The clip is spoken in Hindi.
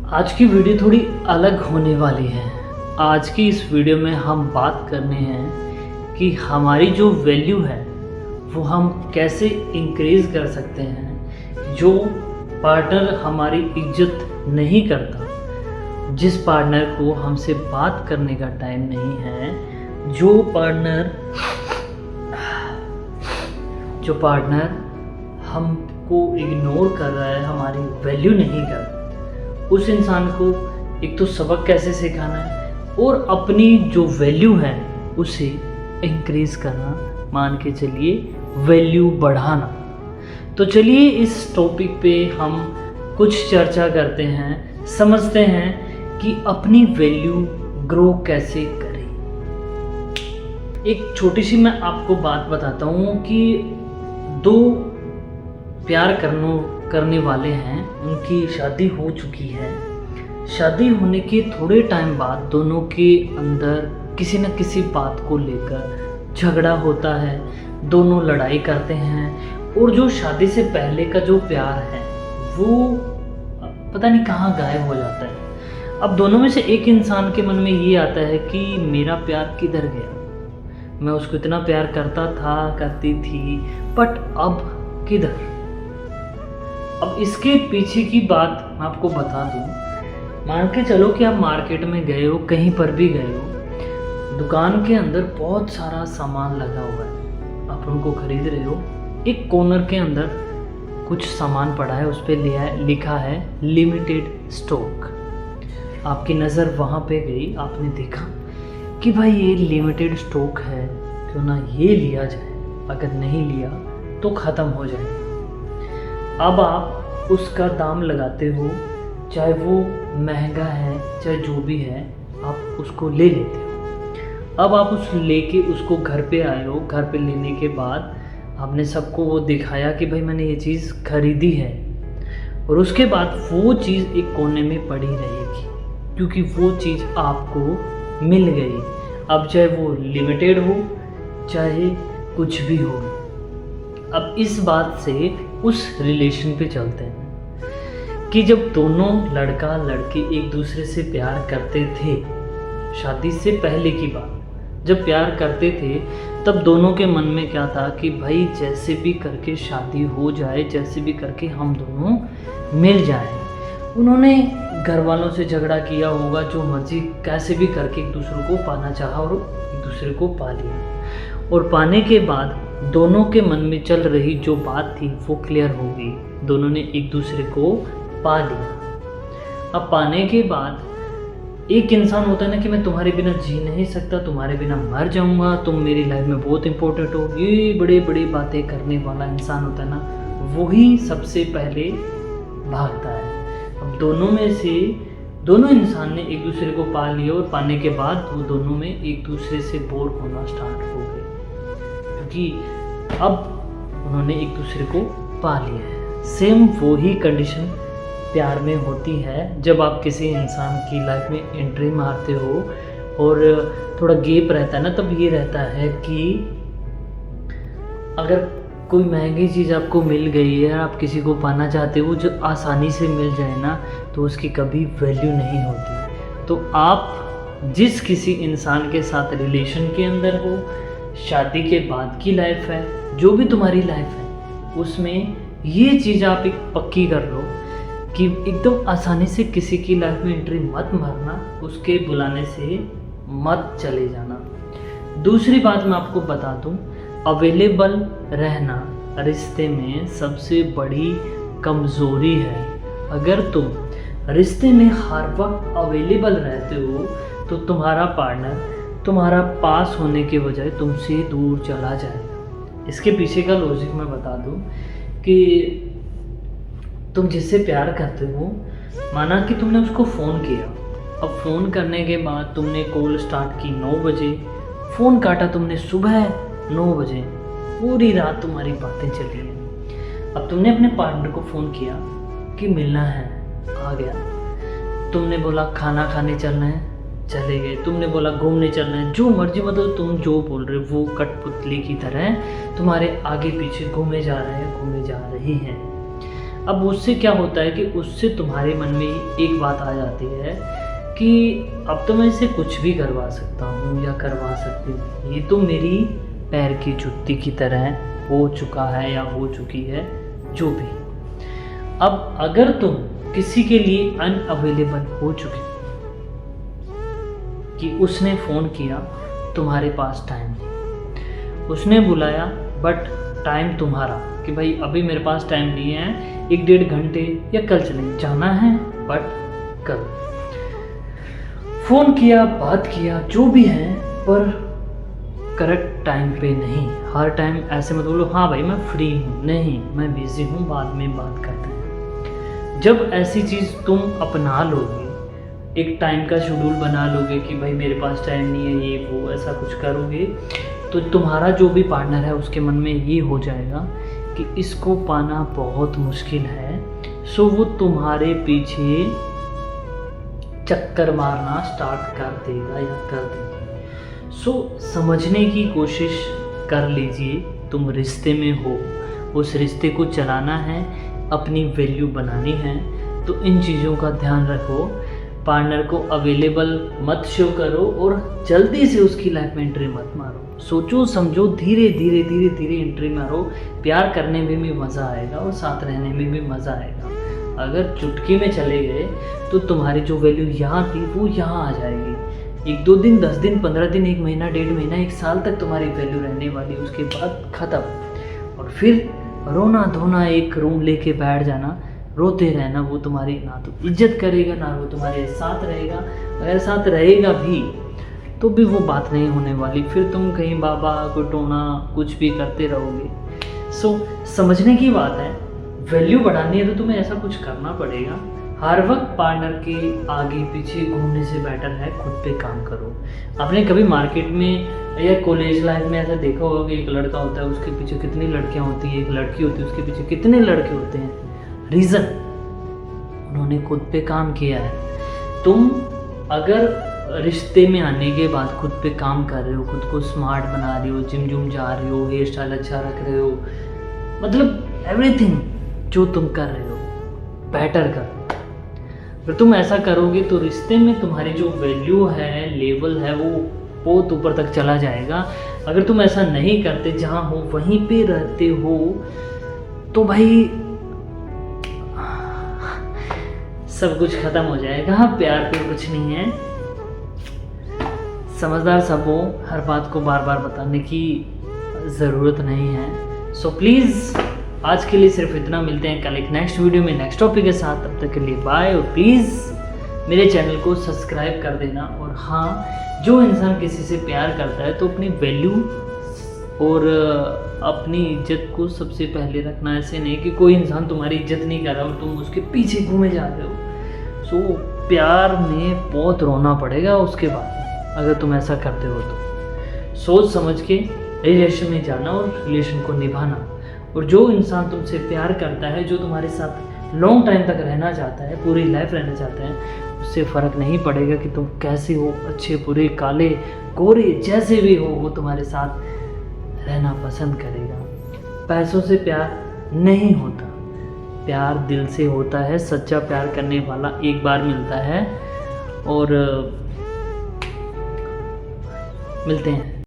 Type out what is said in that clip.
आज की वीडियो थोड़ी अलग होने वाली है। आज की इस वीडियो में हम बात करने हैं कि हमारी जो वैल्यू है वो हम कैसे इंक्रीज़ कर सकते हैं। जो पार्टनर हमारी इज्जत नहीं करता, जिस पार्टनर को हमसे बात करने का टाइम नहीं है, जो पार्टनर हमको इग्नोर कर रहा है, हमारी वैल्यू नहीं करता, उस इंसान को एक तो सबक कैसे सिखाना है और अपनी जो वैल्यू है उसे इंक्रीज़ करना, मान के चलिए वैल्यू बढ़ाना। तो चलिए इस टॉपिक पे हम कुछ चर्चा करते हैं, समझते हैं कि अपनी वैल्यू ग्रो कैसे करें। एक छोटी सी मैं आपको बात बताता हूँ कि दो प्यार करने वाले हैं, उनकी शादी हो चुकी है। शादी होने के थोड़े टाइम बाद दोनों के अंदर किसी न किसी बात को लेकर झगड़ा होता है, दोनों लड़ाई करते हैं और जो शादी से पहले का जो प्यार है वो पता नहीं कहाँ गायब हो जाता है। अब दोनों में से एक इंसान के मन में ये आता है कि मेरा प्यार किधर गया, मैं उसको इतना प्यार करता था, करती थी, बट अब किधर। अब इसके पीछे की बात मैं आपको बता दूं। मान के चलो कि आप मार्केट में गए हो, कहीं पर भी गए हो, दुकान के अंदर बहुत सारा सामान लगा हुआ है, आप उनको खरीद रहे हो। एक कॉर्नर के अंदर कुछ सामान पड़ा है, उस पर लिखा है लिमिटेड स्टॉक। आपकी नज़र वहाँ पे गई, आपने देखा कि भाई ये लिमिटेड स्टॉक है, क्यों ना ये लिया जाए, अगर नहीं लिया तो ख़त्म हो जाए। अब आप उसका दाम लगाते हो, चाहे वो महंगा है चाहे जो भी है, आप उसको ले लेते हो। अब आप उसको घर पे आए हो, घर पे लेने के बाद आपने सबको वो दिखाया कि भाई मैंने ये चीज़ खरीदी है, और उसके बाद वो चीज़ एक कोने में पड़ी रहेगी क्योंकि वो चीज़ आपको मिल गई। अब चाहे वो लिमिटेड हो चाहे कुछ भी हो। अब इस बात से उस रिलेशन पे चलते हैं कि जब दोनों लड़का लड़की एक दूसरे से प्यार करते थे, शादी से पहले की बात, जब प्यार करते थे तब दोनों के मन में क्या था कि भाई जैसे भी करके शादी हो जाए, जैसे भी करके हम दोनों मिल जाएं। उन्होंने घर वालों से झगड़ा किया होगा, जो मर्जी कैसे भी करके एक दूसरे को पाना चाहा और एक दूसरे को पा लिया। और पाने के बाद दोनों के मन में चल रही जो बात थी वो क्लियर हो गई, दोनों ने एक दूसरे को पा लिया। अब पाने के बाद एक इंसान होता है ना कि मैं तुम्हारे बिना जी नहीं सकता, तुम्हारे बिना मर जाऊंगा, तुम मेरी लाइफ में बहुत इंपॉर्टेंट हो, ये बड़े बड़े बातें करने वाला इंसान होता है ना, वही सबसे पहले भागता है। अब दोनों इंसान ने एक दूसरे को पा लिया और पाने के बाद वो दोनों में एक दूसरे से बोर होना स्टार्ट हो गए, क्योंकि अब उन्होंने एक दूसरे को पा लिया है। सेम वही कंडीशन प्यार में होती है। जब आप किसी इंसान की लाइफ में एंट्री मारते हो और थोड़ा गैप रहता है ना, तब ये रहता है कि अगर कोई महंगी चीज़ आपको मिल गई है, आप किसी को पाना चाहते हो, जो आसानी से मिल जाए ना, तो उसकी कभी वैल्यू नहीं होती। तो आप जिस किसी इंसान के साथ रिलेशन के अंदर हो, शादी के बाद की लाइफ है, जो भी तुम्हारी लाइफ है, उसमें ये चीज़ आप एक पक्की कर लो कि एकदम आसानी से किसी की लाइफ में एंट्री मत मारना, उसके बुलाने से मत चले जाना। दूसरी बात मैं आपको बता दूं, अवेलेबल रहना रिश्ते में सबसे बड़ी कमज़ोरी है। अगर तुम रिश्ते में हर वक्त अवेलेबल रहते हो तो तुम्हारा पार्टनर तुम्हारा पास होने के बजाय तुमसे दूर चला जाएगा। इसके पीछे का लॉजिक मैं बता दूं कि तुम जिससे प्यार करते हो, माना कि तुमने उसको फ़ोन किया, अब फ़ोन करने के बाद तुमने कॉल स्टार्ट की 9 बजे, फ़ोन काटा तुमने सुबह 9 बजे, पूरी रात तुम्हारी बातें चली हैं। अब तुमने अपने पार्टनर को फ़ोन किया कि मिलना है, आ गया। तुमने बोला खाना खाने चलना है, चले गए। तुमने बोला घूमने चलना है, जो मर्जी, मतलब तुम जो बोल रहे हो वो कठपुतली की तरह तुम्हारे आगे पीछे घूमे जा रहे हैं, घूमे जा रही हैं। अब उससे क्या होता है कि उससे तुम्हारे मन में एक बात आ जाती है कि अब तो मैं इसे कुछ भी करवा सकता हूँ या करवा सकती हूँ, ये तो मेरी पैर की जुत्ती की तरह हो चुका है या हो चुकी है, जो भी। अब अगर तुम किसी के लिए अनअवेलेबल हो चुके कि उसने फ़ोन किया, तुम्हारे पास टाइम नहीं, उसने बुलाया बट टाइम तुम्हारा कि भाई अभी मेरे पास टाइम नहीं है, 1-1.5 घंटे या कल चलेंगे, जाना है बट कल। फ़ोन किया, बात किया, जो भी है, पर करेक्ट टाइम पे नहीं। हर टाइम ऐसे मत बोलो हाँ भाई मैं फ्री हूँ, नहीं मैं बिज़ी हूँ, बाद में बात करते हैं। जब ऐसी चीज़ तुम अपना लोगे, एक टाइम का शेड्यूल बना लोगे कि भाई मेरे पास टाइम नहीं है, ये वो ऐसा कुछ करोगे, तो तुम्हारा जो भी पार्टनर है उसके मन में ये हो जाएगा कि इसको पाना बहुत मुश्किल है, सो वो तुम्हारे पीछे चक्कर मारना स्टार्ट कर देगा या कर देगी। सो समझने की कोशिश कर लीजिए, तुम रिश्ते में हो, उस रिश्ते को चलाना है, अपनी वैल्यू बनानी है, तो इन चीज़ों का ध्यान रखो। पार्टनर को अवेलेबल मत शो करो और जल्दी से उसकी लाइफ में एंट्री मत मारो। सोचो समझो, धीरे धीरे धीरे धीरे एंट्री मारो। प्यार करने में भी मज़ा आएगा और साथ रहने में भी मज़ा आएगा। अगर चुटकी में चले गए तो तुम्हारी जो वैल्यू यहाँ थी वो यहाँ आ जाएगी। 1-2 दिन, 10 दिन, 15 दिन, 1 महीना, 1.5 महीना, 1 साल तक तुम्हारी वैल्यू रहने वाली, उसके बाद ख़त्म। और फिर रोना धोना, एक रूम लेके बैठ जाना, रोते रहना, वो तुम्हारी ना तो इज्जत करेगा ना वो तुम्हारे साथ रहेगा। अगर साथ रहेगा भी तो भी वो बात नहीं होने वाली, फिर तुम कहीं बाबा को टोना कुछ भी करते रहोगे। सो समझने की बात है, वैल्यू बढ़ानी है तो तुम्हें ऐसा कुछ करना पड़ेगा। हर वक्त पार्टनर के आगे पीछे घूमने से बेटर है खुद पे काम करो। आपने कभी मार्केट में या कॉलेज लाइफ में ऐसा देखा होगा कि एक लड़का होता है, उसके पीछे कितनी लड़कियां होती हैं, एक लड़की होती है उसके पीछे कितने लड़के होते हैं। रीज़न, उन्होंने खुद पे काम किया है। तुम अगर रिश्ते में आने के बाद खुद पे काम कर रहे हो, खुद को स्मार्ट बना रहे हो, जिम जा रहे हो, हेयर स्टाइल अच्छा रख रहे हो, मतलब एवरीथिंग जो तुम कर रहे हो बेटर करो। अगर तुम ऐसा करोगे तो रिश्ते में तुम्हारी जो वैल्यू है, लेवल है, वो बहुत ऊपर तक चला जाएगा। अगर तुम ऐसा नहीं करते, जहाँ हो वहीं पे रहते हो, तो भाई सब कुछ खत्म हो जाएगा। प्यार पे कुछ नहीं है। समझदार सब हो, हर बात को बार बार बताने की ज़रूरत नहीं है। सो प्लीज़ आज के लिए सिर्फ इतना। मिलते हैं कल एक नेक्स्ट वीडियो में नेक्स्ट टॉपिक के साथ। तब तक के लिए बाय। और प्लीज़ मेरे चैनल को सब्सक्राइब कर देना। और हाँ, जो इंसान किसी से प्यार करता है तो अपनी वैल्यू और अपनी इज्जत को सबसे पहले रखना। ऐसे नहीं कि कोई इंसान तुम्हारी इज्जत नहीं कर रहा और तुम उसके पीछे घूमे जा रहे हो। सो प्यार में बहुत रोना पड़ेगा उसके बाद अगर तुम ऐसा करते हो तो। सोच समझ के रिलेशन में जाना और रिलेशन को निभाना। और जो इंसान तुमसे प्यार करता है, जो तुम्हारे साथ लॉन्ग टाइम तक रहना चाहता है, पूरी लाइफ रहना चाहता है, उससे फ़र्क नहीं पड़ेगा कि तुम कैसे हो, अच्छे बुरे, काले गोरे, जैसे भी हो, वो तुम्हारे साथ रहना पसंद करेगा। पैसों से प्यार नहीं होता, प्यार दिल से होता है। सच्चा प्यार करने वाला एक बार मिलता है। और मिलते हैं।